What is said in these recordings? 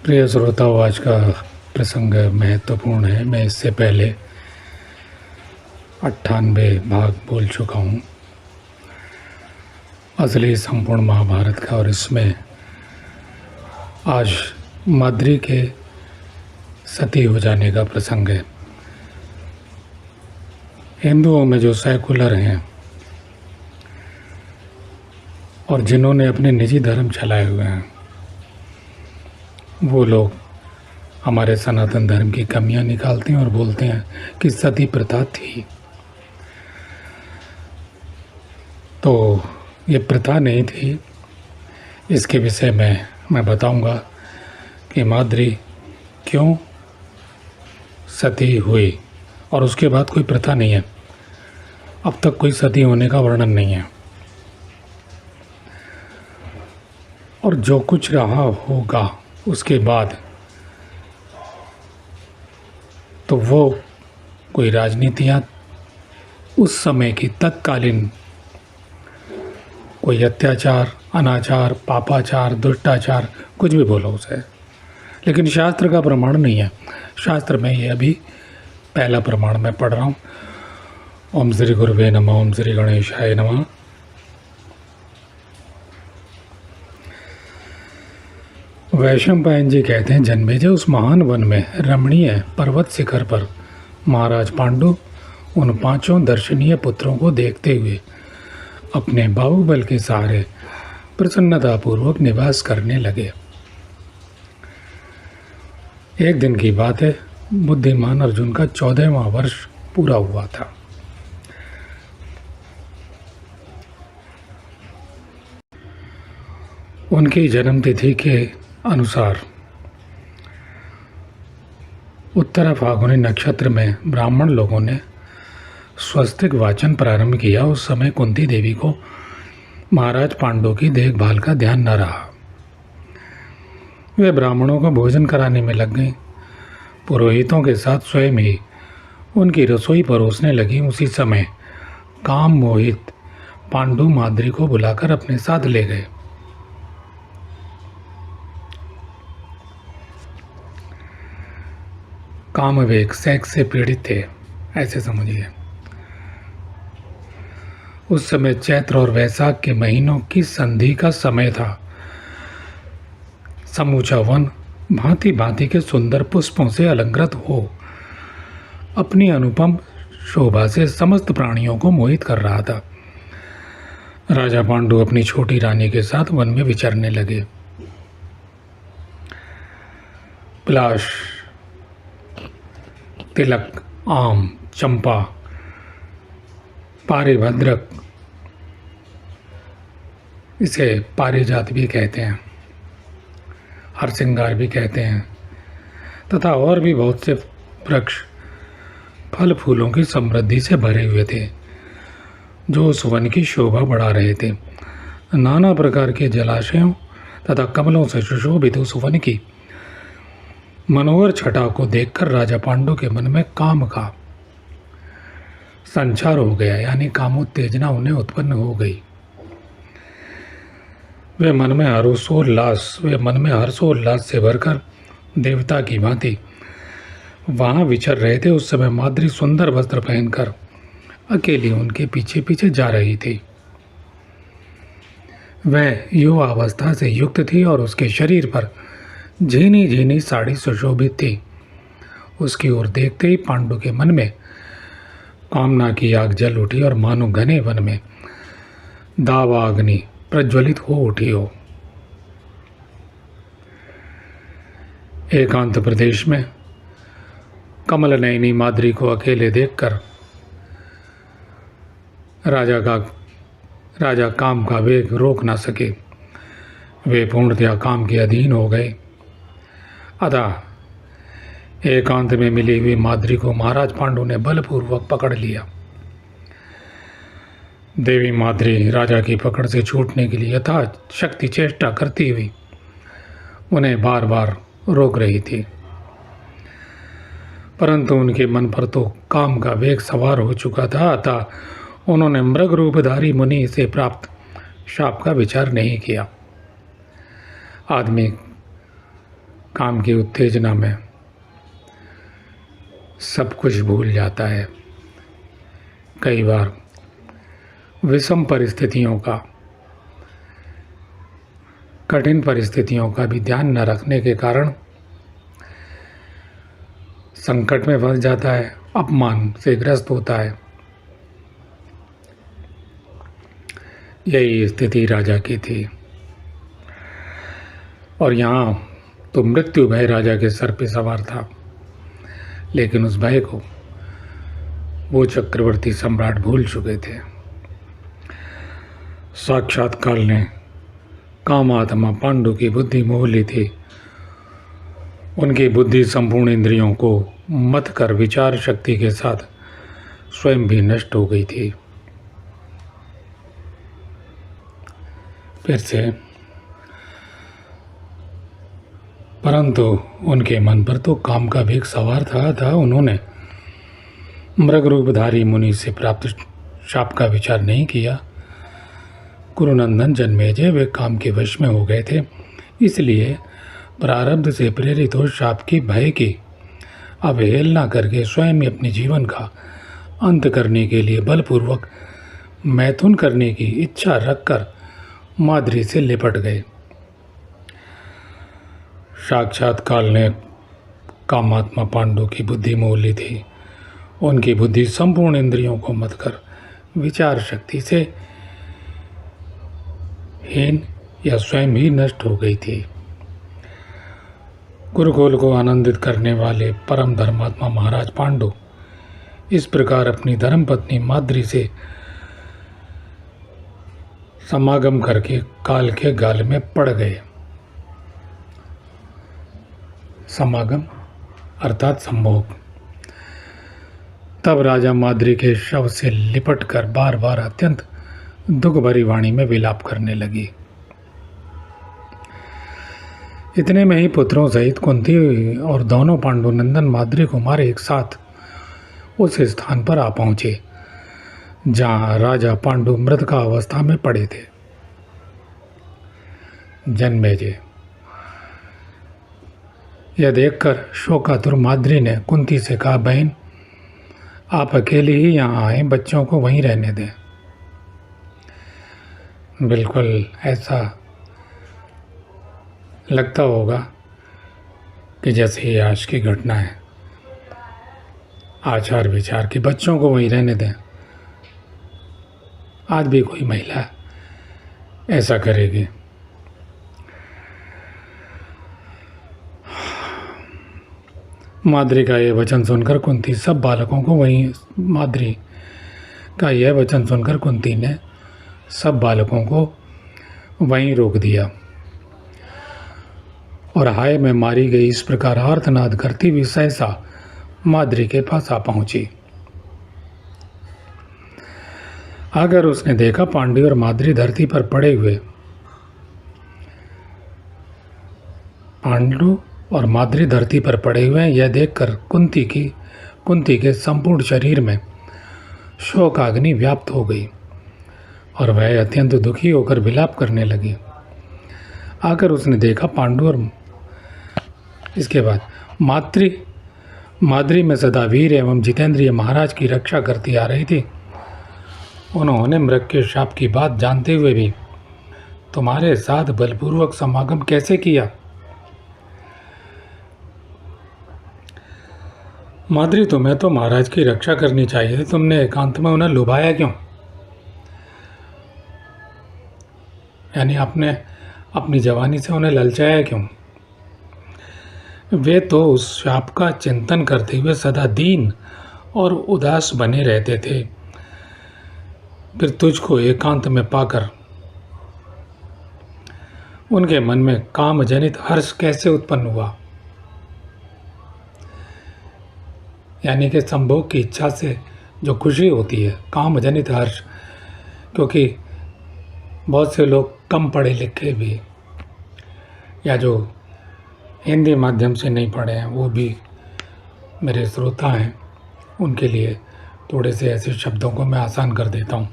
प्रिय श्रोताओं, आज का प्रसंग महत्वपूर्ण है। मैं इससे पहले 98 भाग बोल चुका हूँ असली संपूर्ण महाभारत का, और इसमें आज माद्री के सती हो जाने का प्रसंग है। हिंदुओं में जो सेकुलर हैं और जिन्होंने अपने निजी धर्म चलाए हुए हैं, वो लोग हमारे सनातन धर्म की कमियां निकालते हैं और बोलते हैं कि सती प्रथा थी। तो ये प्रथा नहीं थी। इसके विषय में मैं बताऊंगा कि माद्री क्यों सती हुई, और उसके बाद कोई प्रथा नहीं है। अब तक कोई सती होने का वर्णन नहीं है, और जो कुछ रहा होगा उसके बाद तो वो कोई राजनीतियाँ, उस समय की तत्कालीन कोई अत्याचार, अनाचार, पापाचार, दुष्टाचार, कुछ भी बोलो उसे, लेकिन शास्त्र का प्रमाण नहीं है। शास्त्र में ये अभी पहला प्रमाण मैं पढ़ रहा हूँ। ओम श्री गुरुवे नमः, ओम श्री गणेशाय नमः। वैशंपायन जी कहते हैं, जन्मेजय उस महान वन में रमणीय पर्वत शिखर पर महाराज पांडु उन 5 दर्शनीय पुत्रों को देखते हुए अपने बाहुबल के सहारे प्रसन्नतापूर्वक निवास करने लगे। एक दिन की बात है, बुद्धिमान अर्जुन का 14वां वर्ष पूरा हुआ था। उनकी जन्मतिथि के अनुसार उत्तरा फाल्गुनी नक्षत्र में ब्राह्मण लोगों ने स्वस्तिक वाचन प्रारंभ किया। उस समय कुंती देवी को महाराज पांडु की देखभाल का ध्यान न रहा। वे ब्राह्मणों को भोजन कराने में लग गईं। पुरोहितों के साथ स्वयं ही उनकी रसोई परोसने लगी। उसी समय काम मोहित पांडु माद्री को बुलाकर अपने साथ ले गए। कामवेग, सेक्स से पीड़ित थे, ऐसे समझिए। उस समय चैत्र और वैशाख के महीनों की संधि का समय था। समूचा वन भांति भांति के सुंदर पुष्पों से अलंकृत हो अपनी अनुपम शोभा से समस्त प्राणियों को मोहित कर रहा था। राजा पांडु अपनी छोटी रानी के साथ वन में विचरने लगे। पलाश, तिलक, आम, चंपा, पारिभद्रक, इसे पारिजात भी कहते हैं, हरसिंगार भी कहते हैं, तथा और भी बहुत से वृक्ष फल फूलों की समृद्धि से भरे हुए थे, जो उस वन की शोभा बढ़ा रहे थे। नाना प्रकार के जलाशयों तथा कमलों से सुशोभित उस वन की मनोहर छटा को देखकर राजा पांडु के मन में काम का संचार हो गया, यानी कामोत्तेजना उन्हें उत्पन्न हो गई। वे मन में हर्षोल्लास से भरकर देवता की भांति वहां विचर रहे थे। उस समय माद्री सुंदर वस्त्र पहनकर अकेली उनके पीछे पीछे जा रही थी। वह युवावस्था से युक्त थी और उसके शरीर पर झीनी झीनी साड़ी सुशोभित थी। उसकी ओर देखते ही पांडु के मन में कामना की आग जल उठी और मानो घने वन में दावाग्नि प्रज्वलित हो उठी हो। एकांत प्रदेश में कमल नयनी माद्री को अकेले देखकर राजा काम का वेग रोक न सके। वे पूर्णतया काम के अधीन हो गए। अतः एकांत में मिली हुई माद्री को महाराज पांडु ने बलपूर्वक पकड़ लिया। देवी माद्री राजा की पकड़ से छूटने के लिए यथाशक्ति चेष्टा करती हुई उन्हें बार बार रोक रही थी, परंतु उनके मन पर तो काम का वेग सवार हो चुका था। अतः उन्होंने मृग रूपधारी मुनि से प्राप्त शाप का विचार नहीं किया। आदमी काम की उत्तेजना में सब कुछ भूल जाता है। कई बार विषम परिस्थितियों का, कठिन परिस्थितियों का भी ध्यान न रखने के कारण संकट में फंस जाता है, अपमान से ग्रस्त होता है। यही स्थिति राजा की थी और यहाँ तो मृत्यु भय राजा के सर पे सवार था, लेकिन उस भय को वो चक्रवर्ती सम्राट भूल चुके थे। साक्षात काल ने कामात्मा पांडु की बुद्धि मोह ली थी। उनकी बुद्धि संपूर्ण इंद्रियों को मत कर विचार शक्ति के साथ स्वयं भी नष्ट हो गई थी। फिर से परंतु उनके मन पर तो काम का भी एक सवार था। उन्होंने मृग रूपधारी मुनि से प्राप्त शाप का विचार नहीं किया। कुरुनंदन जन्मेजय वे काम के वश में हो गए थे, इसलिए प्रारब्ध से प्रेरित हो शाप की भय की अवहेलना करके स्वयं ही अपने जीवन का अंत करने के लिए बलपूर्वक मैथुन करने की इच्छा रखकर माद्री से लिपट गए। साक्षात काल ने कामात्मा पांडु की बुद्धि मोह ली थी। उनकी बुद्धि संपूर्ण इंद्रियों को मत कर विचार शक्ति से हीन या स्वयं ही नष्ट हो गई थी। कुरुकुल को आनंदित करने वाले परम धर्मात्मा महाराज पांडु इस प्रकार अपनी धर्मपत्नी माद्री से समागम करके काल के गाल में पड़ गए। समागम अर्थात संभोग। तब राजा माद्री के शव से लिपटकर बार बार अत्यंत दुख भरी वाणी में विलाप करने लगी। इतने में ही पुत्रों सहित कुंती और दोनों पांडुनंदन माद्री कुमार एक साथ उस स्थान पर आ पहुंचे जहां राजा पांडु मृतका अवस्था में पड़े थे। जन्मेजय यह देखकर शोकातुर माद्री ने कुंती से कहा, बहन आप अकेले ही यहाँ आए, बच्चों को वहीं रहने दें। बिल्कुल ऐसा लगता होगा कि जैसे ये आज की घटना है, आचार विचार कि बच्चों को वहीं रहने दें। आज भी कोई महिला ऐसा करेगी। माद्री का यह वचन सुनकर कुंती सब बालकों को वहीं माद्री का यह वचन सुनकर कुंती ने सब बालकों को वहीं रोक दिया और हाय में मारी गई इस प्रकार आर्तनाद करती हुई सहसा माद्री के पास आ पहुंची। अगर उसने देखा पांडु और माद्री धरती पर पड़े हुए, पांडु और माद्री धरती पर पड़े हुए हैं, यह देखकर कुंती के संपूर्ण शरीर में शोकाग्नि व्याप्त हो गई और वह अत्यंत दुखी होकर विलाप करने लगी। आकर उसने देखा पांडु और इसके बाद माद्री में सदा वीर एवं जितेंद्रिय महाराज की रक्षा करती आ रही थी। उन्होंने मृग के शाप की बात जानते हुए भी तुम्हारे साथ बलपूर्वक समागम कैसे किया? माद्री, तुम्हें तो महाराज की रक्षा करनी चाहिए थी, तुमने एकांत में उन्हें लुभाया क्यों? यानी आपने अपनी जवानी से उन्हें ललचाया क्यों? वे तो उस शाप का चिंतन करते हुए सदा दीन और उदास बने रहते थे, फिर तुझको एकांत में पाकर उनके मन में काम जनित हर्ष कैसे उत्पन्न हुआ? यानी कि संभोग की इच्छा से जो खुशी होती है, काम जनित हर्ष, क्योंकि बहुत से लोग कम पढ़े लिखे भी या जो हिंदी माध्यम से नहीं पढ़े हैं वो भी मेरे श्रोता हैं, उनके लिए थोड़े से ऐसे शब्दों को मैं आसान कर देता हूँ।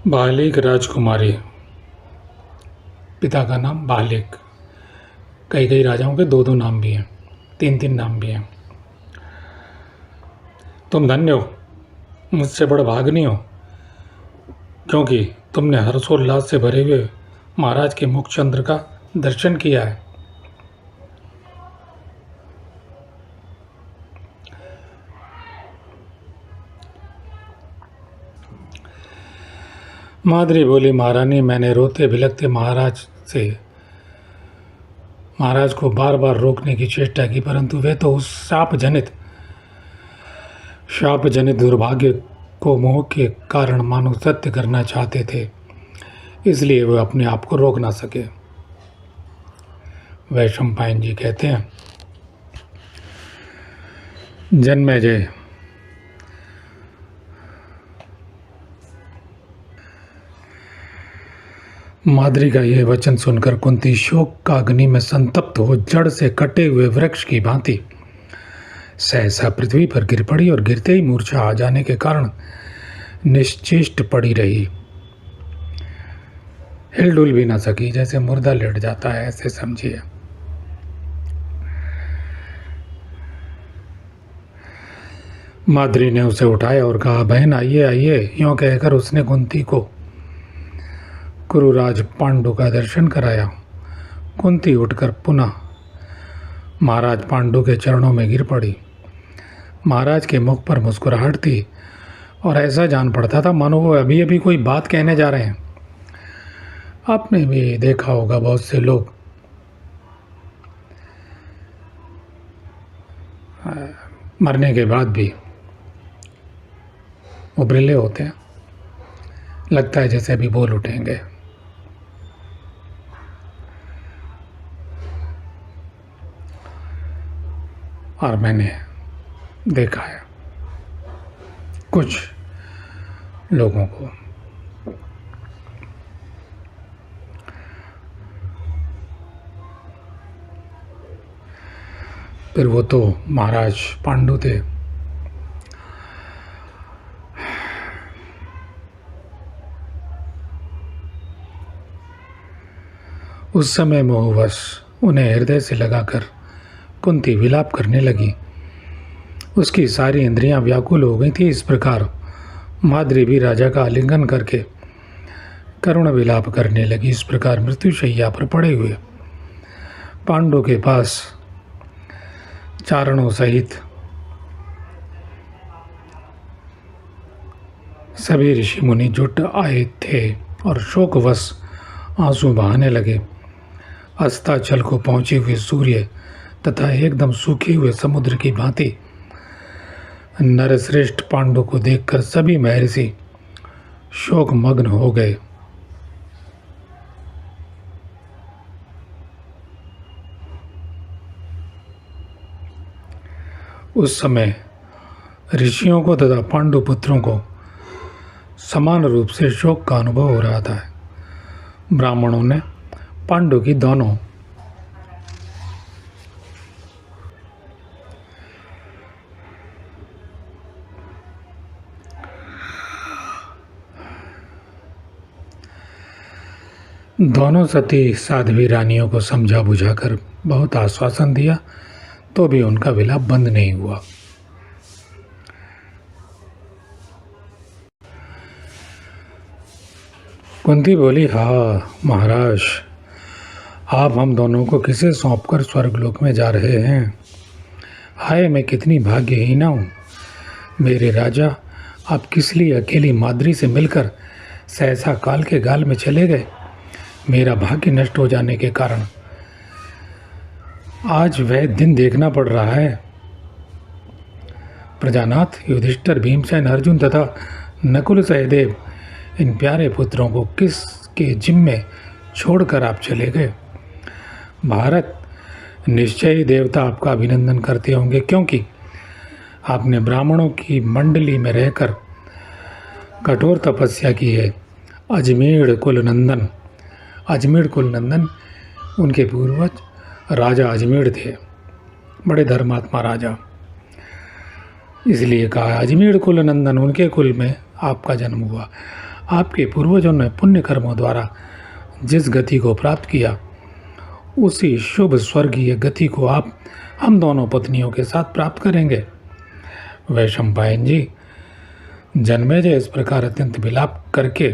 बालिक राजकुमारी, पिता का नाम बालिक। कई कई राजाओं के दो दो नाम भी हैं, तीन तीन नाम भी हैं। तुम धन्य हो, मुझसे बड़ा भाग्नी हो, क्योंकि तुमने हर्षोल्लास से भरे हुए महाराज के मुखचंद्र का दर्शन किया है। माद्री बोली, महारानी, मैंने रोते बिलखते महाराज को बार बार रोकने की चेष्टा की, परंतु वे तो उस शाप जनित दुर्भाग्य को मोह के कारण मानो सत्य करना चाहते थे, इसलिए वे अपने आप को रोक ना सके। वैशंपायन जी कहते हैं, जन्मेजय, माद्री का यह वचन सुनकर कुंती शोक का अग्नि में संतप्त हो जड़ से कटे हुए वृक्ष की भांति सहसा पृथ्वी पर गिर पड़ी और गिरते ही मूर्छा आ जाने के कारण निश्चेष्ट पड़ी रही। हिलडुल भी ना सकी, जैसे मुर्दा लेट जाता है, ऐसे समझिए। माद्री ने उसे उठाया और कहा, बहन आइए आइए। यूं कहकर उसने कुंती को कुरुराज पांडु का दर्शन कराया। कुंती उठकर पुनः महाराज पांडु के चरणों में गिर पड़ी। महाराज के मुख पर मुस्कुराहट थी और ऐसा जान पड़ता था मानो वो अभी अभी कोई बात कहने जा रहे हैं। आपने भी देखा होगा, बहुत से लोग मरने के बाद भी उबरेले होते हैं, लगता है जैसे अभी बोल उठेंगे। और मैंने देखा है कुछ लोगों को। फिर वो तो महाराज पांडु थे। उस समय मोहवश उन्हें हृदय से लगाकर कुंती विलाप करने लगी। उसकी सारी इंद्रियां व्याकुल हो गई थी। इस प्रकार माद्री भी राजा का आलिंगन करके करुण विलाप करने लगी। इस प्रकार मृत्युशैया पर पड़े हुए पांडु के पास चारणों सहित सभी ऋषि मुनि जुट आए थे और शोकवश आंसू बहाने लगे। अस्ताचल को पहुंचे हुए सूर्य तथा एकदम सूखे हुए समुद्र की भांति नरश्रेष्ठ पांडु को देखकर सभी महर्षि शोक मग्न हो गए। उस समय ऋषियों को तथा पांडु पुत्रों को समान रूप से शोक का अनुभव हो रहा था। ब्राह्मणों ने पांडु की दोनों सती साध्वी रानियों को समझा बुझाकर बहुत आश्वासन दिया, तो भी उनका विलाप बंद नहीं हुआ। कुंती बोली, हाँ महाराज, आप हम दोनों को किसे सौंपकर स्वर्गलोक में जा रहे हैं? हाय, मैं कितनी भाग्यहीना हूँ। मेरे राजा, आप किस लिए अकेली माद्री से मिलकर सहसा काल के गाल में चले गए? मेरा भाग्य नष्ट हो जाने के कारण आज वह दिन देखना पड़ रहा है। प्रजानाथ, युधिष्ठिर, भीमसेन, अर्जुन तथा नकुल सहदेव, इन प्यारे पुत्रों को किसके जिम्मे छोड़कर आप चले गए? भारत, निश्चय ही देवता आपका अभिनंदन करते होंगे, क्योंकि आपने ब्राह्मणों की मंडली में रहकर कठोर तपस्या की है। अजमेर कुल नंदन उनके पूर्वज राजा अजमेर थे, बड़े धर्मात्मा राजा, इसलिए कहा अजमेर कुल नंदन, उनके कुल में आपका जन्म हुआ। आपके पूर्वजों ने पुण्य कर्मों द्वारा जिस गति को प्राप्त किया, उसी शुभ स्वर्गीय गति को आप हम दोनों पत्नियों के साथ प्राप्त करेंगे। वैशंपायन जी, जन्मेजय इस प्रकार अत्यंत विलाप करके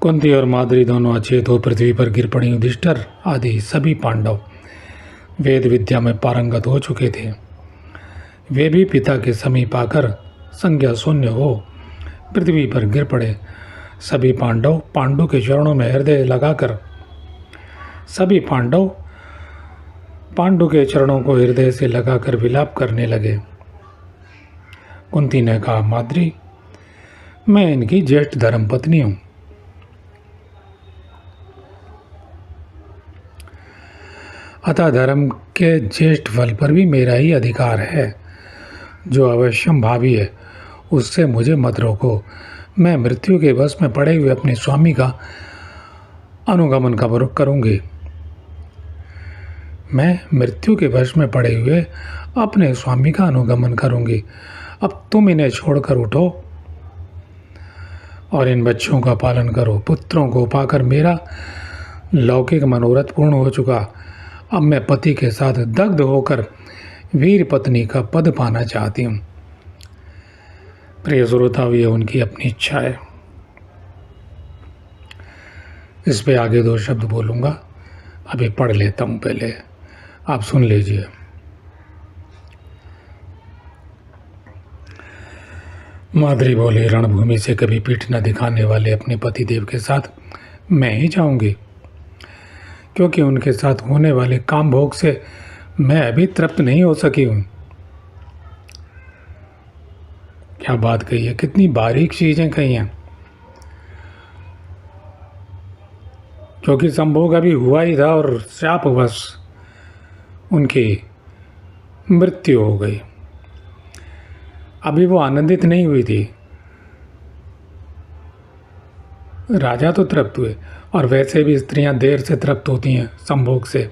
कुंती और माद्री दोनों अचेत हो पृथ्वी पर गिर पड़ी। युधिष्ठिर आदि सभी पांडव वेद विद्या में पारंगत हो चुके थे। वे भी पिता के समीप आकर संज्ञा शून्य हो पृथ्वी पर गिर पड़े। सभी पांडु के चरणों में हृदय लगाकर सभी पांडु के चरणों को हृदय से लगाकर विलाप करने लगे। कुंती ने कहा, माद्री, मैं इनकी ज्येष्ठ धर्मपत्नी हूं। अतः धर्म के ज्येष्ठ फल पर भी मेरा ही अधिकार है। जो अवश्यम भावी है उससे मुझे मत रोको। मैं मृत्यु के वश में पड़े हुए अपने स्वामी का अनुगमन करूंगी। मैं मृत्यु के वश में पड़े हुए अपने स्वामी का अनुगमन करूंगी। अब तुम इन्हें छोड़कर उठो और इन बच्चों का पालन करो। पुत्रों को पाकर मेरा लौकिक मनोरथ पूर्ण हो चुका। अब मैं पति के साथ दग्ध होकर वीर पत्नी का पद पाना चाहती हूँ। प्रिय श्रोता, ये उनकी अपनी इच्छा है। इस पे आगे 2 शब्द बोलूँगा, अभी पढ़ लेता हूँ, पहले आप सुन लीजिए। माद्री बोली, रणभूमि से कभी पीठ न दिखाने वाले अपने पतिदेव के साथ मैं ही जाऊंगी, क्योंकि उनके साथ होने वाले काम भोग से मैं अभी तृप्त नहीं हो सकी हूँ। क्या बात कही है, कितनी बारीक चीजें कही हैं। क्योंकि संभोग अभी हुआ ही था और शापवश उनकी मृत्यु हो गई। अभी वो आनंदित नहीं हुई थी। राजा तो तृप्त हुए, और वैसे भी स्त्रियां देर से तृप्त होती हैं संभोग से,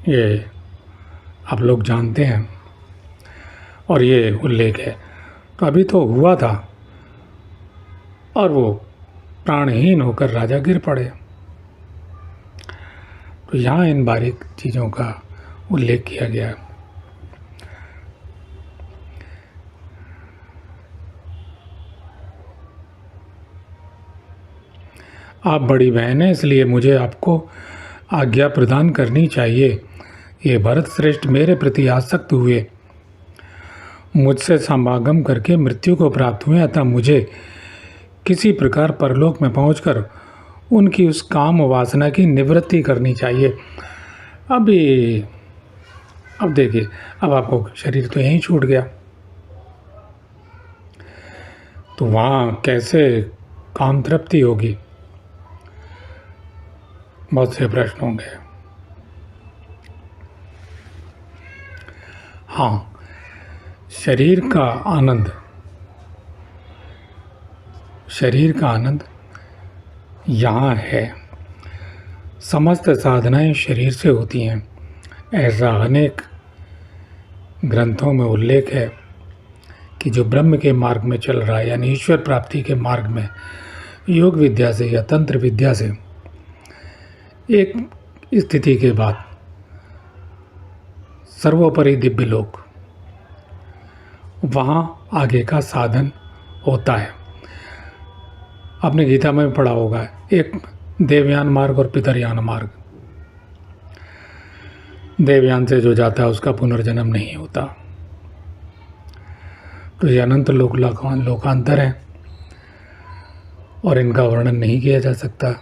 ये आप लोग जानते हैं, और ये उल्लेख है। तो अभी तो हुआ था और वो प्राणहीन होकर राजा गिर पड़े। तो यहाँ इन बारीक चीज़ों का उल्लेख किया गया है। आप बड़ी बहन हैं, इसलिए मुझे आपको आज्ञा प्रदान करनी चाहिए। ये भरत श्रेष्ठ मेरे प्रति आसक्त हुए, मुझसे समागम करके मृत्यु को प्राप्त हुए, अतः मुझे किसी प्रकार परलोक में पहुंचकर उनकी उस काम वासना की निवृत्ति करनी चाहिए। अब देखिए, अब आपको शरीर तो यहीं छूट गया, तो वहाँ कैसे काम तृप्ति होगी? बहुत से प्रश्न होंगे। हाँ, शरीर का आनंद यहाँ है। समस्त साधनाएं शरीर से होती हैं, ऐसा अनेक ग्रंथों में उल्लेख है कि जो ब्रह्म के मार्ग में चल रहा है, यानी ईश्वर प्राप्ति के मार्ग में, योग विद्या से या तंत्र विद्या से एक स्थिति के बाद सर्वोपरि दिव्य लोक, वहाँ आगे का साधन होता है। आपने गीता में पढ़ा होगा, एक देवयान मार्ग और पितरयान मार्ग। देवयान से जो जाता है उसका पुनर्जन्म नहीं होता। तो ये अनंत लोकांतर है और इनका वर्णन नहीं किया जा सकता।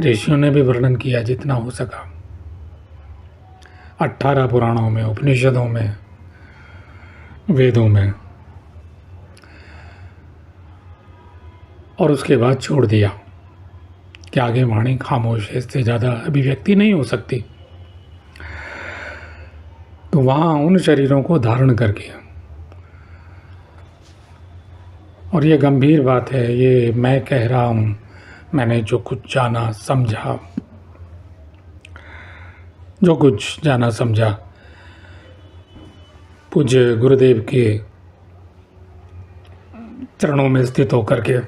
ऋषियों ने भी वर्णन किया जितना हो सका, 18 पुराणों में, उपनिषदों में, वेदों में, और उसके बाद छोड़ दिया कि आगे वाणी खामोश है, इससे ज़्यादा अभिव्यक्ति नहीं हो सकती। तो वहाँ उन शरीरों को धारण करके, और ये गंभीर बात है, ये मैं कह रहा हूँ, मैंने जो कुछ जाना समझा पूज्य गुरुदेव के चरणों में स्थित होकर के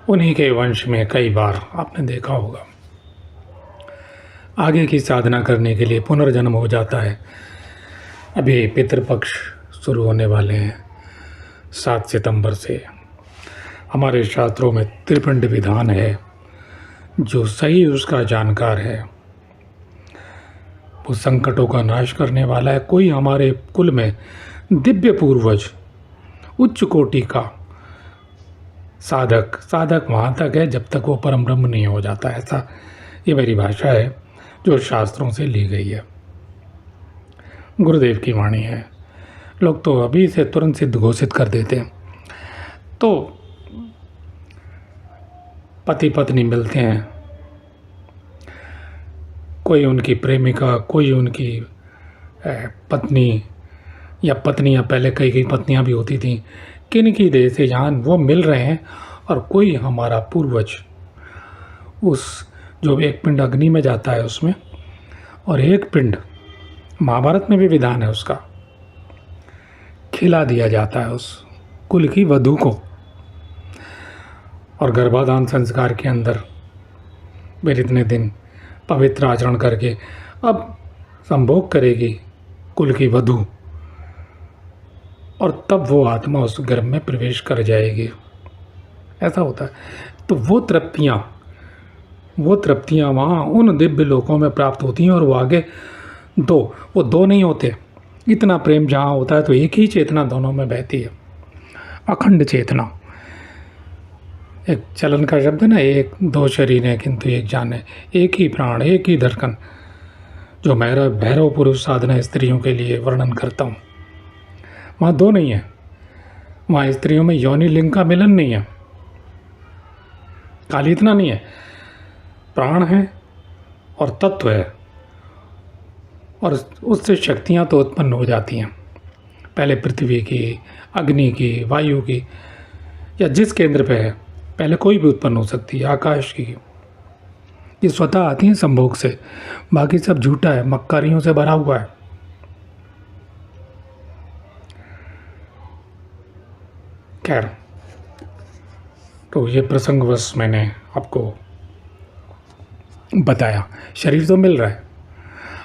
उन्हीं के वंश में कई बार आपने देखा होगा आगे की साधना करने के लिए पुनर्जन्म हो जाता है। अभी पितृपक्ष शुरू होने वाले हैं 7 सितंबर से। हमारे शास्त्रों में त्रिपिंड विधान है, जो सही उसका जानकार है वो संकटों का नाश करने वाला है। कोई हमारे कुल में दिव्य पूर्वज उच्च कोटि का साधक वहाँ तक है जब तक वो परम ब्रह्म नहीं हो जाता। ऐसा ये मेरी भाषा है जो शास्त्रों से ली गई है, गुरुदेव की वाणी है। लोग तो अभी से तुरंत सिद्ध घोषित कर देते हैं। तो पति पत्नी मिलते हैं, कोई उनकी प्रेमिका, कोई उनकी पत्नी या पत्नियां, पहले कई पत्नियां भी होती थीं, किन की देह से यहाँ वो मिल रहे हैं और कोई हमारा पूर्वज उस जो एक पिंड अग्नि में जाता है उसमें, और एक पिंड महाभारत में भी विधान है उसका, खिला दिया जाता है उस कुल की वधू को। और गर्भाधान संस्कार के अंदर फिर इतने दिन पवित्र आचरण करके अब संभोग करेगी कुल की वधू, और तब वो आत्मा उस गर्भ में प्रवेश कर जाएगी। ऐसा होता है। तो वो तृप्तियाँ वहाँ उन दिव्य लोकों में प्राप्त होती हैं। और वो आगे वो दो नहीं होते। इतना प्रेम जहाँ होता है तो एक ही चेतना दोनों में बहती है, अखंड चेतना। एक चलन का शब्द है ना, एक दो शरीर है किंतु एक जान है, एक ही प्राण, एक ही धड़कन, जो मैं भैरव पुरुष साधना स्त्रियों के लिए वर्णन करता हूँ। वहाँ दो नहीं है, वहाँ स्त्रियों में योनि लिंग का मिलन नहीं है, खाली इतना नहीं है, प्राण है और तत्व है, और उससे शक्तियाँ तो उत्पन्न हो जाती हैं। पहले पृथ्वी की, अग्नि की, वायु की, या जिस केंद्र पे है पहले कोई भी उत्पन्न हो सकती है, आकाश की। ये स्वतः आती हैं संभोग से, बाकी सब झूठा है, मक्कारियों से भरा हुआ है। खैर, तो ये प्रसंगवश मैंने आपको बताया। शरीर तो मिल रहा है,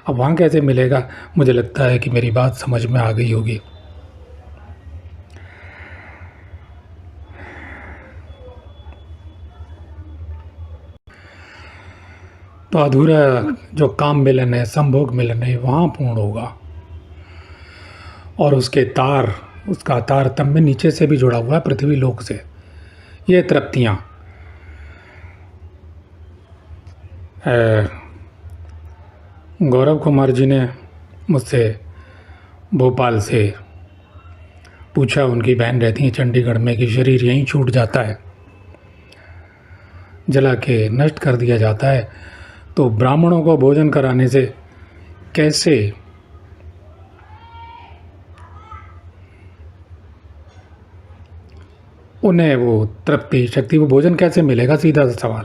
अब वहाँ कैसे मिलेगा, मुझे लगता है कि मेरी बात समझ में आ गई होगी। तो अधूरा जो काम मिलन है, संभोग मिलन है, वहाँ पूर्ण होगा। और उसका तार तब में नीचे से भी जुड़ा हुआ है, पृथ्वी लोक से। ये तृप्तियाँ गौरव कुमार जी ने मुझसे भोपाल से पूछा, उनकी बहन रहती है चंडीगढ़ में, कि शरीर यहीं छूट जाता है, जला के नष्ट कर दिया जाता है, तो ब्राह्मणों को भोजन कराने से कैसे उन्हें वो तृप्ति शक्ति, वो भोजन कैसे मिलेगा, सीधा सा सवाल।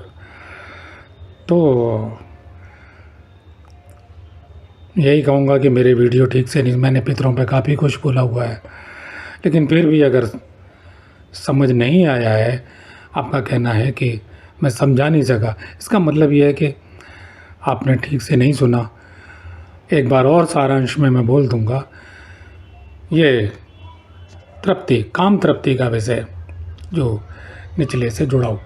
तो यही कहूँगा कि मेरे वीडियो ठीक से नहीं, मैंने पितरों पे काफ़ी कुछ बोला हुआ है, लेकिन फिर भी अगर समझ नहीं आया है, आपका कहना है कि मैं समझा नहीं सका, इसका मतलब ये है कि आपने ठीक से नहीं सुना। एक बार और सारांश में मैं बोल दूंगा। ये तृप्ति, काम तृप्ति का विषय जो निचले से जुड़ा हो,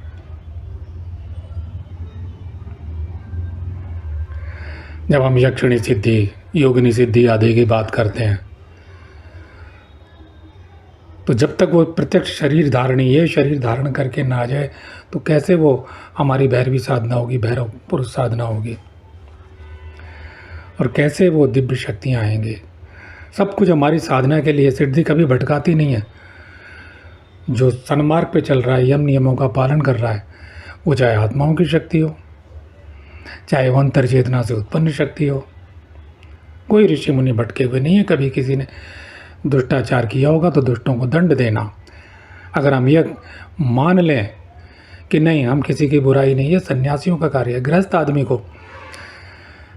जब हम यक्षिणी सिद्धि, योगिनी सिद्धि आदि की बात करते हैं, तो जब तक वो प्रत्यक्ष शरीर धारणी, ये शरीर धारण करके ना आ जाए, तो कैसे वो हमारी भैरवी साधना होगी, भैरव पुरुष साधना होगी, और कैसे वो दिव्य शक्तियाँ आएंगी। सब कुछ हमारी साधना के लिए। सिद्धि कभी भटकाती नहीं है। जो सन्मार्ग पे चल रहा है, यम नियमों का पालन कर रहा है, वो चाहे आत्माओं की शक्ति हो, चाहे वो अंतर चेतना से उत्पन्न शक्ति हो, कोई ऋषि मुनि भटके हुए नहीं है। कभी किसी ने दुष्टाचार किया होगा तो दुष्टों को दंड देना। अगर हम ये मान लें कि नहीं, हम किसी की बुराई नहीं, ये सन्यासियों का कार्य है, गृहस्थ आदमी को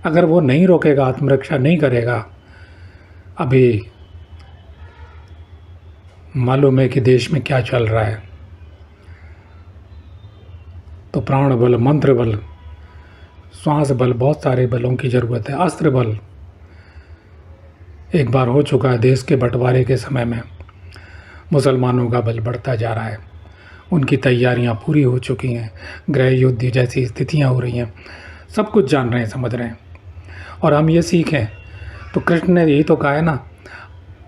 अगर वो नहीं रोकेगा, आत्मरक्षा नहीं करेगा, अभी मालूम है कि देश में क्या चल रहा है, तो प्राण बल, मंत्र बल, श्वास बल, बहुत सारे बलों की ज़रूरत है। अस्त्र बल एक बार हो चुका है। देश के बंटवारे के समय में मुसलमानों का बल बढ़ता जा रहा है, उनकी तैयारियां पूरी हो चुकी हैं, गृह युद्ध जैसी स्थितियां हो रही हैं, सब कुछ जान रहे हैं, समझ रहे हैं। और हम ये सीखें तो कृष्ण ने यही तो कहा है ना,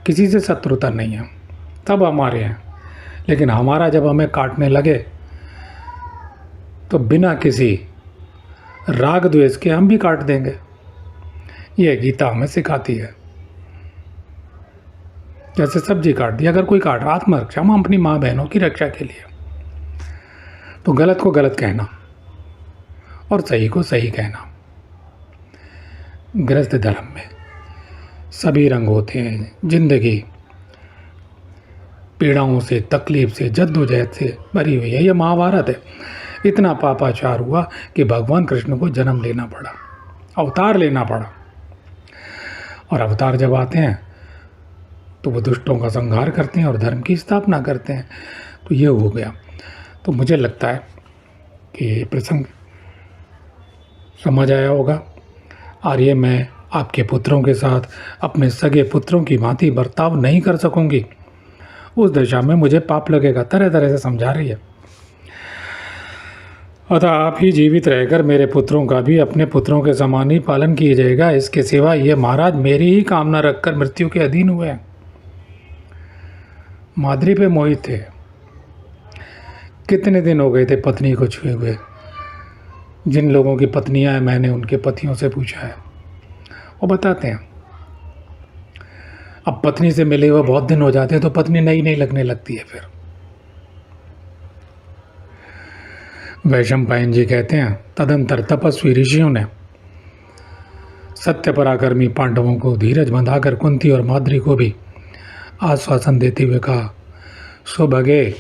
किसी से शत्रुता नहीं है, सब हमारे हैं, लेकिन हमारा जब हमें काटने लगे तो बिना किसी राग द्वेष के हम भी काट देंगे। ये गीता हमें सिखाती है। जैसे सब्जी काट दी, अगर कोई काट रहा, आत्मरक्षा, हम अपनी माँ बहनों की रक्षा के लिए, तो गलत को गलत कहना और सही को सही कहना। गृहस्थ धर्म में सभी रंग होते हैं। जिंदगी पीड़ाओं से, तकलीफ से, जद्दोजहद से भरी हुई है। यह महाभारत है। इतना पापाचार हुआ कि भगवान कृष्ण को जन्म लेना पड़ा, अवतार लेना पड़ा। और अवतार जब आते हैं तो वो दुष्टों का संहार करते हैं और धर्म की स्थापना करते हैं। तो ये हो गया। तो मुझे लगता है कि ये प्रसंग समझ आया होगा। और ये मैं आपके पुत्रों के साथ अपने सगे पुत्रों की भांति बर्ताव नहीं कर सकूंगी, उस दशा में मुझे पाप लगेगा। तरह तरह से समझा रही है। अतः आप ही जीवित रहकर मेरे पुत्रों का भी अपने पुत्रों के समान ही पालन कीजिएगा। इसके सिवा ये महाराज मेरी ही कामना रखकर मृत्यु के अधीन हुए हैं। माद्री पे मोहित थे। कितने दिन हो गए थे पत्नी को छुए हुए। जिन लोगों की पत्नियां हैं, मैंने उनके पतियों से पूछा है, वो बताते हैं अब पत्नी से मिले हुए बहुत दिन हो जाते हैं तो पत्नी नई नई लगने लगती है। फिर वैशंपायन जी कहते हैं, तदंतर तपस्वी ऋषियों ने सत्य पराक्रमी पांडवों को धीरज बंधाकर कुंती और माद्री को भी आश्वासन देते हुए कहा, सुभगे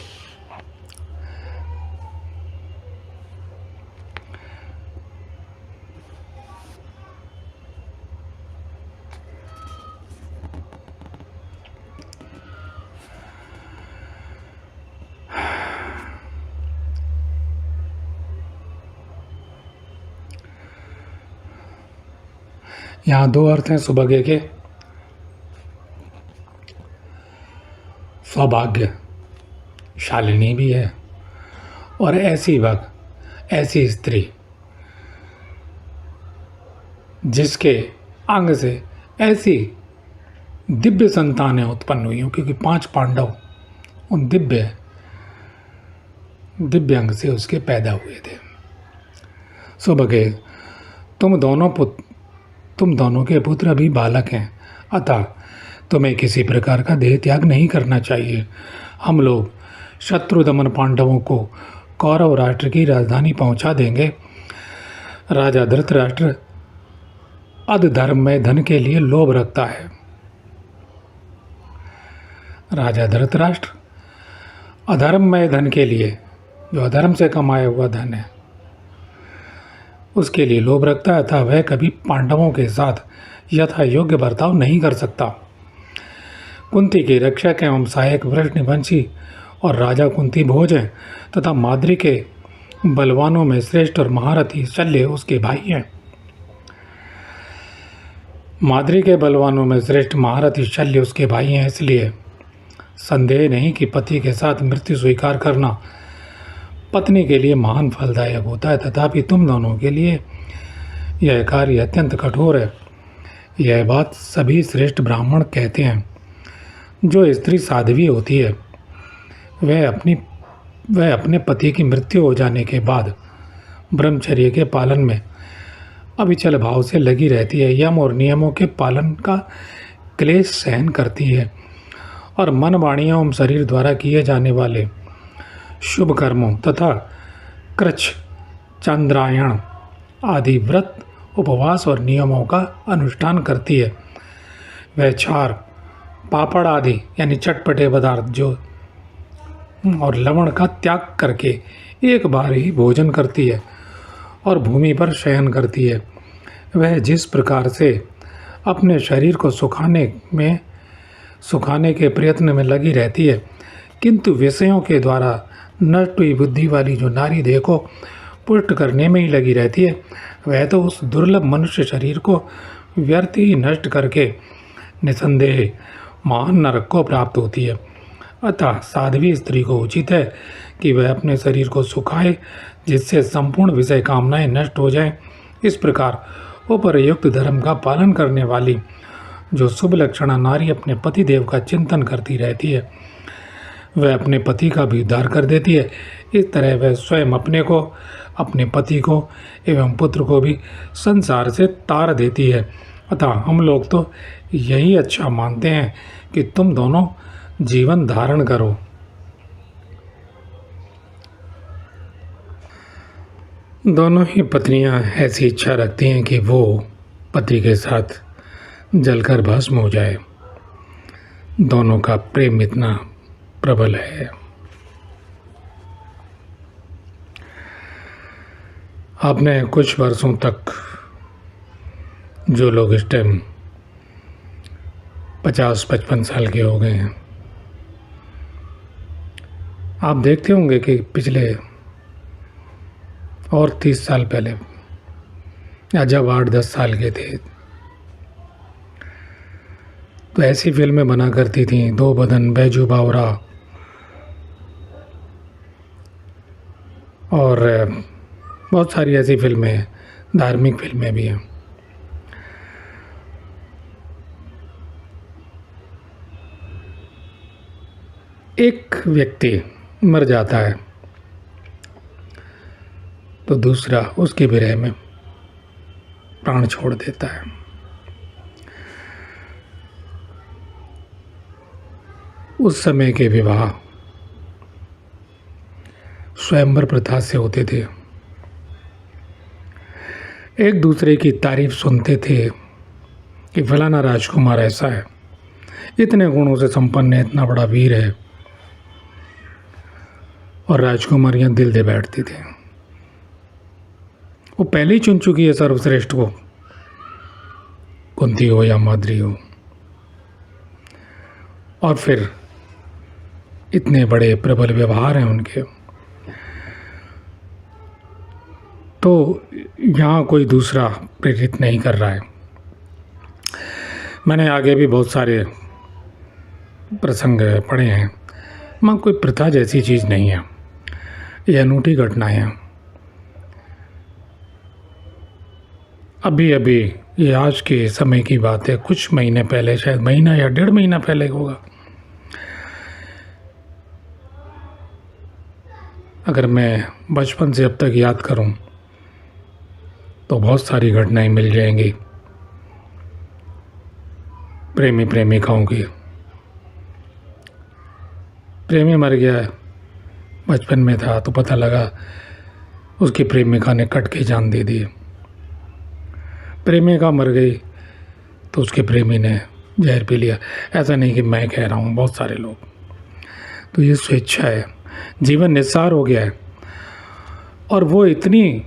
यहाँ दो अर्थ हैं सुभगे के। सौभाग्य शालिनी भी है, और ऐसी वक्त, ऐसी स्त्री जिसके अंग से ऐसी दिव्य संतानें उत्पन्न हुई हों, क्योंकि 5 पांडव उन दिव्य अंग से उसके पैदा हुए थे। सुभगे, तुम दोनों के पुत्र अभी बालक हैं, अतः तुम्हें किसी प्रकार का देह त्याग नहीं करना चाहिए। हम लोग शत्रुदमन पांडवों को कौरव राष्ट्र की राजधानी पहुंचा देंगे। राजा धृतराष्ट्र अधर्म में धन के लिए लोभ रखता है। राजा धृतराष्ट्र अधर्म में धन के लिए, जो अधर्म से कमाया हुआ धन है, उसके लिए लोभ रखता है, अतः वह कभी पांडवों के साथ यथा योग्य बर्ताव नहीं कर सकता। कुंती के रक्षक एवं सहायक वृषनिवंशी और राजा कुंती भोज हैं, तथा माद्री के बलवानों में श्रेष्ठ और महारथी शल्य उसके भाई हैं। माद्री के बलवानों में श्रेष्ठ महारथी शल्य उसके भाई हैं, इसलिए संदेह नहीं कि पति के साथ मृत्यु स्वीकार करना पत्नी के लिए महान फलदायक होता है। तथापि तुम दोनों के लिए यह कार्य अत्यंत कठोर है। यह बात सभी श्रेष्ठ ब्राह्मण कहते हैं। जो स्त्री साध्वी होती है वह अपने पति की मृत्यु हो जाने के बाद ब्रह्मचर्य के पालन में अविचल भाव से लगी रहती है, यम और नियमों के पालन का क्लेश सहन करती है और मन, वाणी एवं शरीर द्वारा किए जाने वाले शुभ कर्मों तथा कृच्छ, चंद्रायण आदि व्रत, उपवास और नियमों का अनुष्ठान करती है। वह छार, पापड़ आदि यानी चटपटे पदार्थ जो और लवण का त्याग करके एक बार ही भोजन करती है और भूमि पर शयन करती है। वह जिस प्रकार से अपने शरीर को सुखाने के प्रयत्न में लगी रहती है, किंतु विषयों के द्वारा नष्ट हुई बुद्धि वाली जो नारी देह को पुष्ट करने में ही लगी रहती है, वह तो उस दुर्लभ मनुष्य शरीर को व्यर्थ ही नष्ट करके निसंदेह महान नरक को प्राप्त होती है। अतः साध्वी स्त्री को उचित है कि वह अपने शरीर को सुखाए, जिससे संपूर्ण विषय कामनाएं नष्ट हो जाएं। इस प्रकार उपर्युक्त धर्म का पालन करने वाली जो शुभ लक्षणा नारी अपने पति देव का चिंतन करती रहती है, वह अपने पति का भी उद्धार कर देती है। इस तरह वह स्वयं अपने को, अपने पति को एवं पुत्र को भी संसार से तार देती है। अतः हम लोग तो यही अच्छा मानते हैं कि तुम दोनों जीवन धारण करो। दोनों ही पत्नियां ऐसी इच्छा रखती हैं कि वो पति के साथ जलकर भस्म हो जाए। दोनों का प्रेम इतना प्रबल है। आपने कुछ वर्षों तक जो लोग इस टाइम 50-55 साल के हो गए हैं, आप देखते होंगे कि पिछले और 30 साल पहले या जब 8-10 साल के थे, तो ऐसी फिल्में बना करती थी, दो बदन, बैजू बावरा और बहुत सारी ऐसी फिल्में, धार्मिक फिल्में भी हैं। एक व्यक्ति मर जाता है तो दूसरा उसके विरह में प्राण छोड़ देता है। उस समय के विवाह स्वयंवर प्रथा से होते थे। एक दूसरे की तारीफ सुनते थे कि फलाना राजकुमार ऐसा है, इतने गुणों से संपन्न है, इतना बड़ा वीर है, और राजकुमारियां दिल दे बैठती थी। वो पहले ही चुन चुकी है सर्वश्रेष्ठ को, कुंती हो या माद्री हो, और फिर इतने बड़े प्रबल व्यवहार हैं उनके, तो यहाँ कोई दूसरा प्रेरित नहीं कर रहा है। मैंने आगे भी बहुत सारे प्रसंग पढ़े हैं। वहाँ कोई प्रथा जैसी चीज़ नहीं है, ये अनूठी घटनाएं हैं। अभी अभी ये आज के समय की बात है, कुछ महीने पहले, शायद महीना या 1.5 महीना पहले होगा, अगर मैं बचपन से अब तक याद करूं तो बहुत सारी घटनाएं मिल जाएंगी प्रेमी प्रेमिकाओं की। प्रेमी मर गया, बचपन में था तो पता लगा उसकी प्रेमिका ने कट के जान दे दी। प्रेमिका मर गई तो उसके प्रेमी ने जहर पी लिया। ऐसा नहीं कि मैं कह रहा हूँ, बहुत सारे लोग। तो ये स्वेच्छा है, जीवन निस्सार हो गया है। और वो इतनी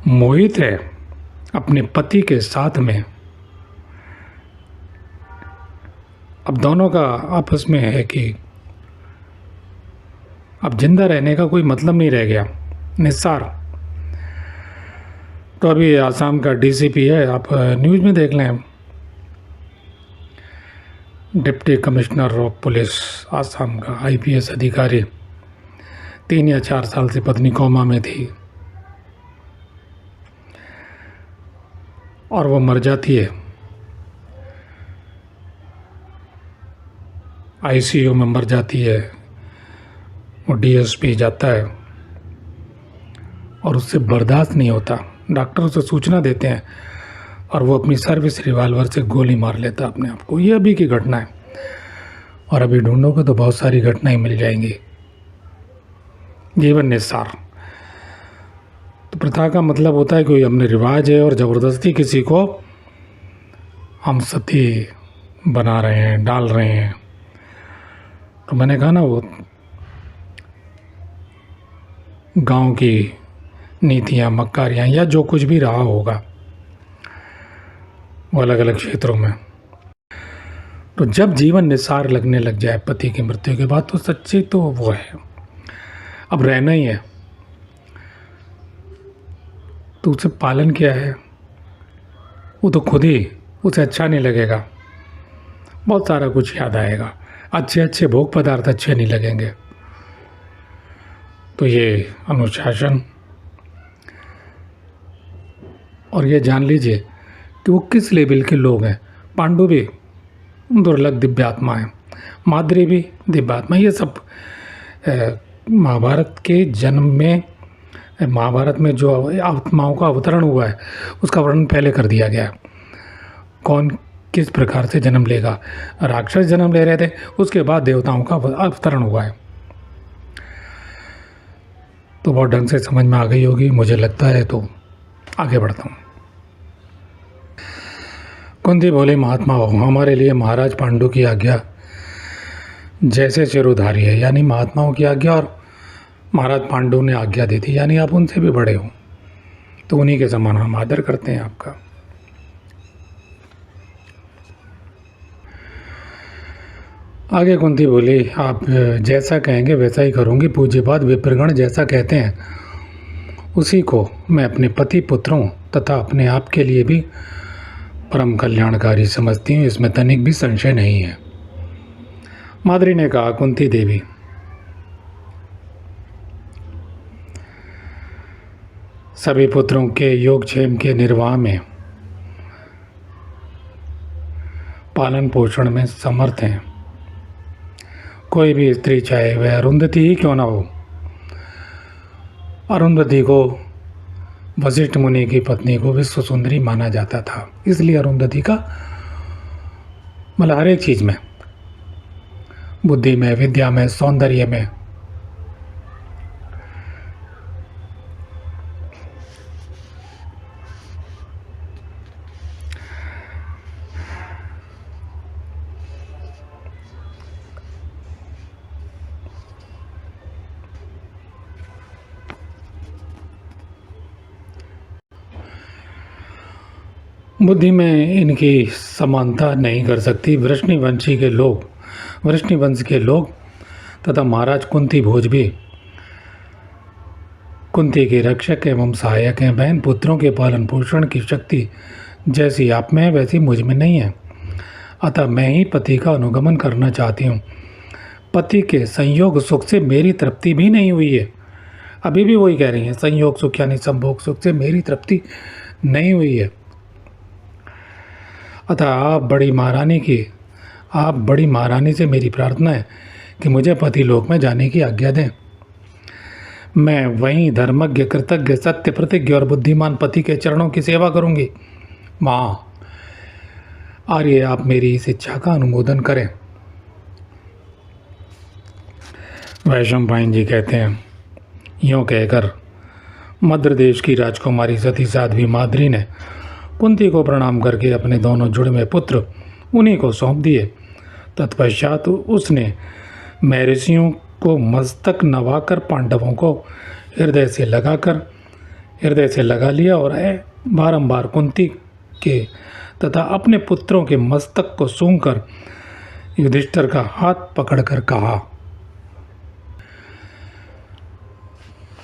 मोहित है अपने पति के साथ में, अब दोनों का आपस में है कि अब जिंदा रहने का कोई मतलब नहीं रह गया, निस्सार। तो अभी आसाम का डीसीपी है, आप न्यूज़ में देख लें, deputy commissioner of police Assam का आईपीएस अधिकारी, 3 या 4 साल से पत्नी कोमा में थी और वो मर जाती है। आईसीयू में मर जाती है। वो डीएसपी जाता है और उससे बर्दाश्त नहीं होता, डॉक्टर उसे सूचना देते हैं और वो अपनी सर्विस रिवाल्वर से गोली मार लेता अपने आप को। ये अभी की घटना है, और अभी ढूंढोगे तो बहुत सारी घटनाएं मिल जाएंगी। जीवन निस्सार। तो प्रथा का मतलब होता है कोई हमने रिवाज है और ज़बरदस्ती किसी को हम सती बना रहे हैं, डाल रहे हैं। तो मैंने कहा ना, वो गांव की नीतियाँ, मक्कारियाँ या जो कुछ भी रहा होगा वो अलग अलग क्षेत्रों में। तो जब जीवन निसार लगने लग जाए पति की मृत्यु के बाद, तो सच्ची तो वो है, अब रहना ही है। तो उसे पालन क्या है, वो तो खुद ही, उसे अच्छा नहीं लगेगा, बहुत सारा कुछ याद आएगा, अच्छे अच्छे भोग पदार्थ अच्छे नहीं लगेंगे। तो ये अनुशासन, और ये जान लीजिए कि वो किस लेवल के लोग हैं। पांडु भी दुर्लभ दिव्यात्मा है, माद्री भी दिव्यात्मा। ये सब महाभारत के जन्म में, महाभारत में जो आत्माओं का अवतरण हुआ है उसका वर्णन पहले कर दिया गया है। कौन किस प्रकार से जन्म लेगा। राक्षस जन्म ले रहे थे, उसके बाद देवताओं का अवतरण हुआ है। तो बहुत ढंग से समझ में आ गई होगी मुझे लगता है। तो आगे बढ़ता हूँ। कुंती बोले, महात्मा हो, हमारे लिए महाराज पांडु की आज्ञा जैसे सिरोधारी है, यानी महात्माओं की आज्ञा, और महाराज पांडु ने आज्ञा दी थी, यानी आप उनसे भी बड़े हो, तो उन्हीं के समान हम आदर करते हैं आपका। आगे कुंती बोली, आप जैसा कहेंगे वैसा ही करूँगी। पूज्यपाद विप्रगण जैसा कहते हैं उसी को मैं अपने पति पुत्रों तथा अपने आप के लिए भी परम कल्याणकारी समझती हूँ, इसमें तनिक भी संशय नहीं है। माद्री ने कहा, कुंती देवी, सभी पुत्रों के योगक्षेम के निर्वाह में, पालन पोषण में समर्थ हैं। कोई भी स्त्री, चाहे वह अरुंधति ही क्यों ना हो, अरुंधति को वशिष्ठ मुनि की पत्नी को विश्व सुंदरी माना जाता था, इसलिए अरुंधति का मतलब हर एक चीज़ में, बुद्धि में, विद्या में, सौंदर्य में, बुद्धि में इनकी समानता नहीं कर सकती। वृष्णिवंश के लोग तथा महाराज कुंती भोज भी कुंती के रक्षक एवं सहायक हैं। बहन पुत्रों के पालन पोषण की शक्ति जैसी आप में है वैसी मुझ में नहीं है, अतः मैं ही पति का अनुगमन करना चाहती हूँ। पति के संयोग सुख से मेरी तृप्ति भी नहीं हुई है। अभी भी वही कह रही हैं, संयोग सुख यानी संभोग सुख से मेरी तृप्ति नहीं हुई है। अतः आप बड़ी महारानी से मेरी प्रार्थना है कि मुझे पति लोक में जाने की आज्ञा दें। मैं वहीं धर्मज्ञ, कृतज्ञ, सत्य प्रतिज्ञ और बुद्धिमान पति के चरणों की सेवा करूंगी। माँ आर्य, आप मेरी इस इच्छा का अनुमोदन करें। वैशंपायन जी कहते हैं, यूँ कहकर मद्र देश की राजकुमारी सती साध्वी माद्री ने कुंती को प्रणाम करके अपने दोनों जुड़वे पुत्र उन्हीं को सौंप दिए। तत्पश्चात उसने महर्षियों को मस्तक नवाकर पांडवों को हृदय से लगा लिया और बारंबार कुंती के तथा अपने पुत्रों के मस्तक को सूंघकर युधिष्ठिर का हाथ पकड़कर कहा।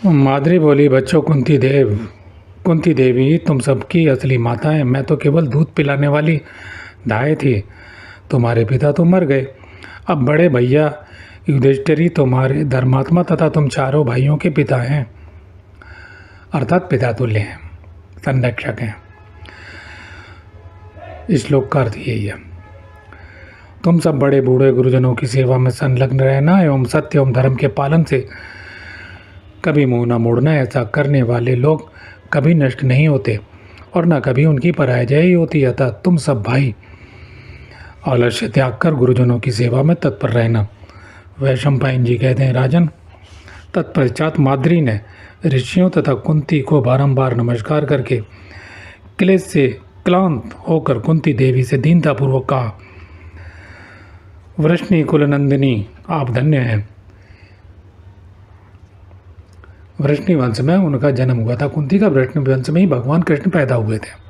माद्री बोली, बच्चों, कुंती देवी तुम सबकी असली माता है। मैं तो केवल दूध पिलाने वाली दाई थी। तुम्हारे पिता तो मर गए। अब बड़े भैया युधिष्ठिर तुम्हारे धर्मात्मा तथा तुम चारों भाइयों के पिता हैं, अर्थात पिता तुल्य हैं, संरक्षक हैं। इस श्लोक का अर्थ यही है। तुम सब बड़े बूढ़े गुरुजनों की सेवा में संलग्न रहना एवं सत्य एवं धर्म के पालन से कभी मुंह न मोड़ना। ऐसा करने वाले लोग कभी नष्ट नहीं होते और न कभी उनकी पराजय ही होती। अतः तुम सब भाई आलस्य त्याग कर गुरुजनों की सेवा में तत्पर रहना। वैशंपायन जी कहते हैं, राजन, तत्पश्चात माद्री ने ऋषियों तथा कुंती को बारंबार नमस्कार करके क्लेश से क्लांत होकर कुंती देवी से दीनतापूर्वक कहा, वृष्णि कुलनंदिनी, आप धन्य हैं। वृष्णि वंश में उनका जन्म हुआ था। कुंती का वृष्णि वंश में ही भगवान कृष्ण पैदा हुए थे।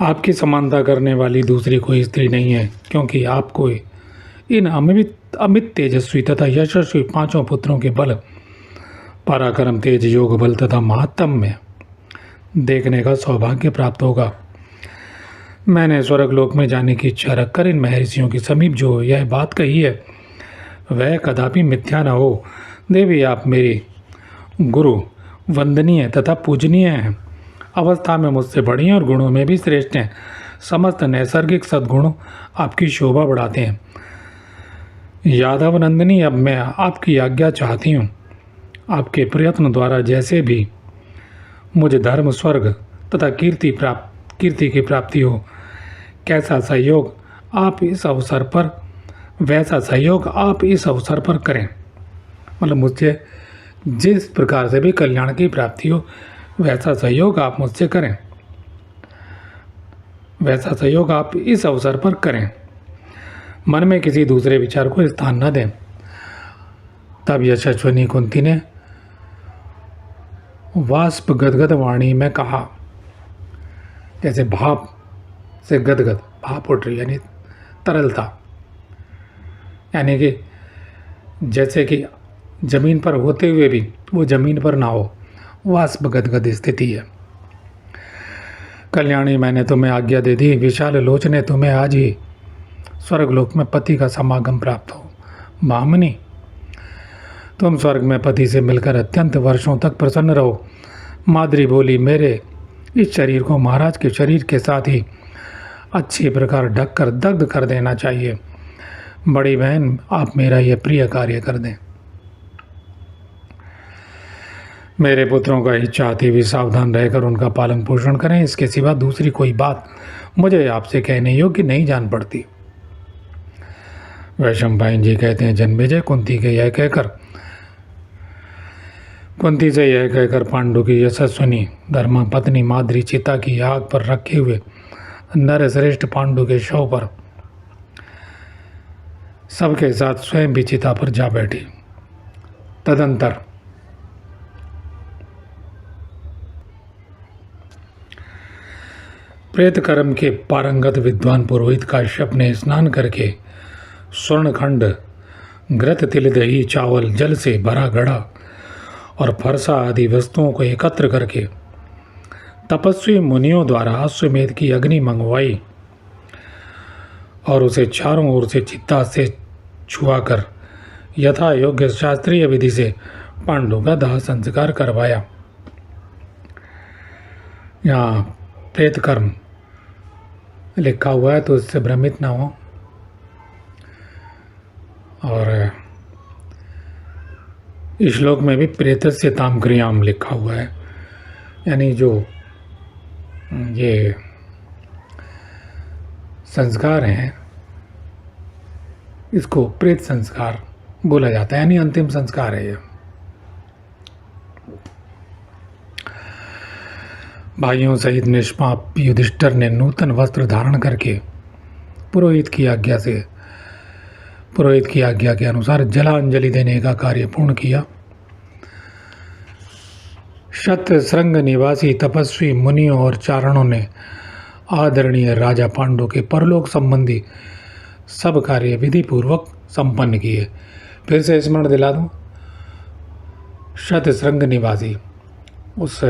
आपकी समानता करने वाली दूसरी कोई स्त्री नहीं है, क्योंकि आपको इन अमित तेजस्वी तथा यशस्वी 5 पुत्रों के बल, पराक्रम, तेज, योग बल तथा महात्म में देखने का सौभाग्य प्राप्त होगा। मैंने स्वर्गलोक में जाने की इच्छा रखकर इन महर्षियों के समीप जो यह बात कही है वह कदापि मिथ्या न हो। देवी, आप मेरी गुरु, वंदनीय तथा पूजनीय हैं। अवस्था में मुझसे बड़ी हैं और गुणों में भी श्रेष्ठ हैं। समस्त नैसर्गिक सद्गुण आपकी शोभा बढ़ाते हैं। यादव नंदिनी, अब मैं आपकी आज्ञा चाहती हूँ। आपके प्रयत्न द्वारा जैसे भी मुझे धर्म, स्वर्ग तथा कीर्ति की प्राप्ति हो, कैसा सहयोग आप इस अवसर पर वैसा सहयोग आप इस अवसर पर करें। मतलब मुझसे जिस प्रकार से भी कल्याण की प्राप्ति हो वैसा सहयोग आप मुझसे करें, वैसा सहयोग आप इस अवसर पर करें। मन में किसी दूसरे विचार को स्थान न दें। तब यशस्विनी कुंती ने वाष्प गदगद वाणी में कहा, जैसे भाप से गदगद भाप उठ रही, यानी तरलता, यानी कि जैसे कि जमीन पर होते हुए भी वो जमीन पर ना हो, वाष्प गदगद स्थिति है। कल्याणी, मैंने तुम्हें आज्ञा दे दी। विशाल लोचने, तुम्हें आज ही स्वर्गलोक में पति का समागम प्राप्त हो। भामिनी, तुम स्वर्ग में पति से मिलकर अत्यंत वर्षों तक प्रसन्न रहो। माद्री बोली, मेरे इस शरीर को महाराज के शरीर के साथ ही अच्छी प्रकार ढककर दग्ध कर देना चाहिए। बड़ी बहन, आप मेरा यह प्रिय कार्य कर दें। मेरे पुत्रों का इच्छा आती भी सावधान रहकर उनका पालन पोषण करें। इसके सिवा दूसरी कोई बात मुझे आपसे कहने योग्य नहीं जान पड़ती। वैशंपायन जी कहते हैं, जन्मेजय, कुंती से यह कहकर पांडु की यशस्विनी धर्मा पत्नी माद्री चिता की आग पर रखे हुए नर श्रेष्ठ पांडु के शव पर सबके साथ स्वयं भी चिता पर जा बैठी। तदंतर प्रेत कर्म के पारंगत विद्वान पुरोहित काश्यप ने स्नान करके स्वर्णखंड, घृत, तिल, दही, चावल, जल से भरा घड़ा और फरसा आदि वस्तुओं को एकत्र करके तपस्वी मुनियों द्वारा अश्वमेध की अग्नि मंगवाई और उसे चारों ओर से चित्ता से छुआकर यथा योग्य शास्त्रीय विधि से पांडु का दाह संस्कार करवाया। यहाँ प्रेत कर्म लिखा हुआ है तो इससे भ्रमित ना हो। और इस श्लोक में भी प्रेतस्य ताम क्रियाम लिखा हुआ है, यानी जो ये संस्कार हैं इसको प्रेत संस्कार बोला जाता है, यानी अंतिम संस्कार है ये। भाइयों सहित निष्पाप युधिष्ठिर ने नूतन वस्त्र धारण करके पुरोहित की आज्ञा के अनुसार जलांजलि देने का कार्य पूर्ण किया। शतशृंग निवासी तपस्वी मुनियों और चारणों ने आदरणीय राजा पांडु के परलोक संबंधी सब कार्य विधि पूर्वक संपन्न किए। फिर से स्मरण दिला दूं, शतशृंग निवासी उस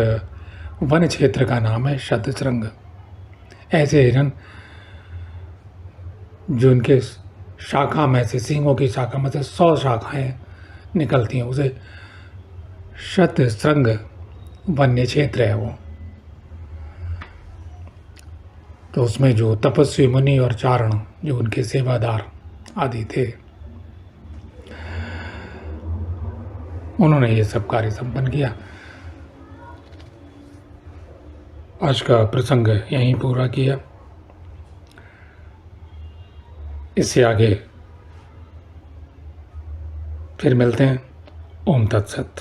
वन क्षेत्र का नाम है शतशृंग। ऐसे हिरण जो उनके शाखा में से, सींगों की शाखा में से 100 शाखाएं निकलती हैं, उसे शतशृंग वन्य क्षेत्र है वो। तो उसमें जो तपस्वी मुनि और चारण जो उनके सेवादार आदि थे, उन्होंने ये सब कार्य संपन्न किया। आज का प्रसंग यहीं पूरा किया। इससे आगे फिर मिलते हैं। ओम तत्सत।